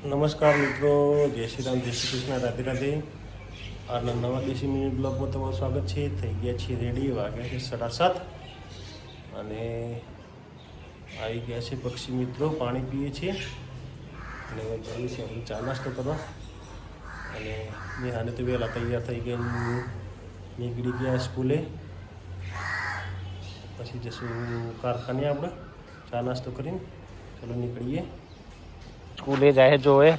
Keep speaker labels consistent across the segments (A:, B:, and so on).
A: નમસ્કાર મિત્રો, જય શ્રી રામ, જય શ્રી કૃષ્ણ, રાધે રાધે. આજના નવા દેશી મિનિટ બ્લોગમાં તમારું સ્વાગત છે. થઈ ગયા છીએ રેડી, વાગ્યા છે 7:30 અને આવી ગયા છે પક્ષી મિત્રો, પાણી પીએ છીએ અને હવે જઈએ છીએ આપણે ચા નાસ્તો કરવા. અને મેં આને તો વહેલા તૈયાર થઈ ગઈ નીકળી ગયા સ્કૂલે. પછી જશું કારખાને આપણે ચા નાસ્તો કરીને. ચલો નીકળીએ. स्कूले जाए जो है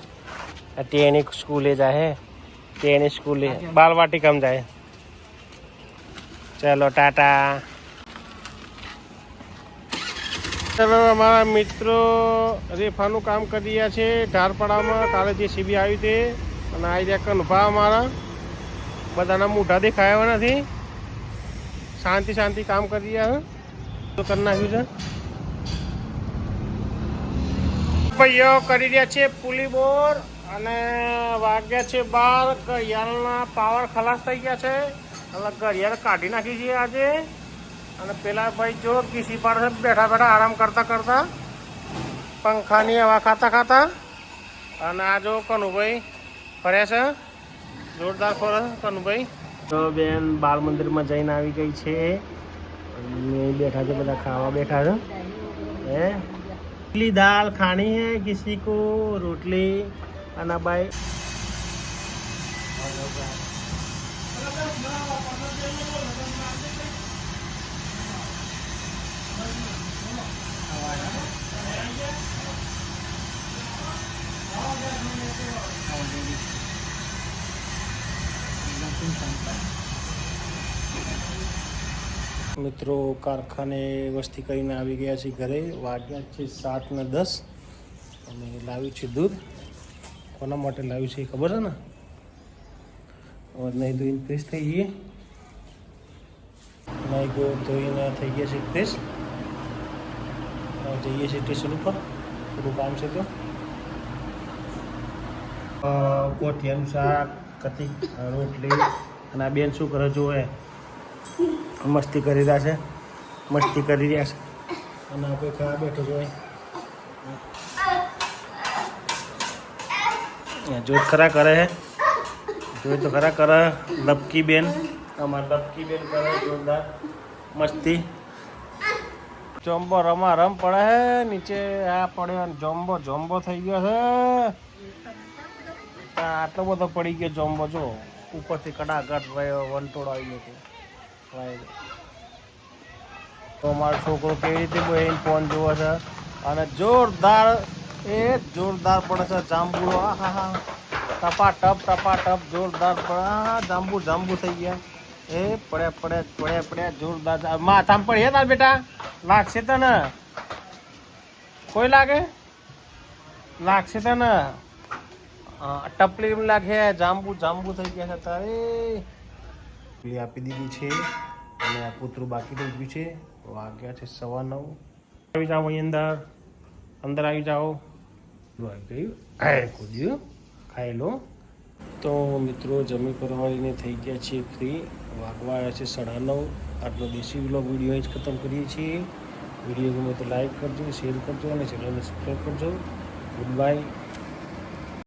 A: टेनी स्कूले जाए टेनी स्कूले बालवाटिका में जाए. चलो टाटा. ચલો અમારા મિત્રો રેફાનું કામ કરી રહ્યા છે ઢારપાડામાં. કાલે જે સીબી આવી તે અને આવી રહ્યા કનભા અમારા. બધાના મોઢા દેખાયા નથી, શાંતિ શાંતિ કામ કરી રહ્યા તો કરી નાખ્યું છે. ભાઈઓ કરી રહ્યા છે પુલી બોર અને વાગ્યા છે 12. ઘડિયાળના પાવર ખલાસ થઈ ગયા છે એટલે ઘડિયાળ કાઢી નાખી છે આજે. અને પેલા ભાઈ જો કીસી પાડે છે બેઠા બેઠા આરામ કરતા કરતા, પંખાની હવા ખાતા ખાતા. અને આ જો કનુભાઈ ફરે છે, જોરદાર ફરે કનુભાઈ. તો બેન બાલ મંદિરમાં જઈને આવી ગઈ છે અને બેઠા છે, બધા ખાવા બેઠા છે. હે इडली दाल खानी है किसी को, रोटली अना भाई. મિત્રો કારખાને વસ્તી કરીને આવી ગયા છે ઘરે. વાગ્યા છે 7:10 અને લાવ્યું છે દૂધ. કોના માટે લાવ્યું છે ખબર છે ને? હવે નહીં ધોઈને ફ્રેશ થઈ ગઈ, નહીં ધોઈને થઈ ગયા છે ફ્રેશ. જઈએ છીએ સ્ટેશન ઉપર, થોડું કામ છે તો. કોઠિયાનું શાક, કથી રોટલી. અને આ બેન શું કરે જોવે, મસ્તી કરી રહ્યા છે, મસ્તી કરી રહ્યા છે. અને આપણે ખાવા બેઠો જોઈએ. જોઈ ખરા કરે છે, જોઈ તો ખરા કરે. લપકી બેન, અમારા લપકી બેન કરે જોરદાર મસ્તી. જોમ્બો રમા રમ પડે છે નીચે. આ પડ્યો જોમ્બો જોમ્બો થઈ ગયો છે. આટલો બધો પડી ગયો જોમ્બો, જો ઉપરથી કડાકટ રહ્યો, વંટોળ આવી ગયો. તો અમારો છોકરો કેવી રીતે બહેન ફોન જોવે છે અને જોરદાર જોરદાર પડે છે જાંબુડો. હા હા ટપા ટપ જોરદાર પડે. હા જાંબુ થઈ ગયા. પડ્યા જોરદાર. માથામાં પડીએ તાર બેટા, લાગશે તને? કોઈ લાગશે તને? ટપલી લાગે. જાંબુ થઈ ગયા છે તારે. આપી દીધી છે અને આ પુતરું બાકી થઈ ગયું છે. વાગ્યા છે 9:15. આવી જાઓ અહીં અંદર આવી જાઓ. ખાઈ લો. તો મિત્રો જમી પરવાળીને થઈ ગયા છીએ ફ્રી. વાગવા આવ્યા છે 9:30. આટલો દેશી વ્લોગ વિડીયો જ ખતમ કરીએ છીએ. વિડીયો ગમે તો લાઈક કરજો, શેર કરજો અને ચેનલને સબસ્ક્રાઈબ કરજો. Good bye.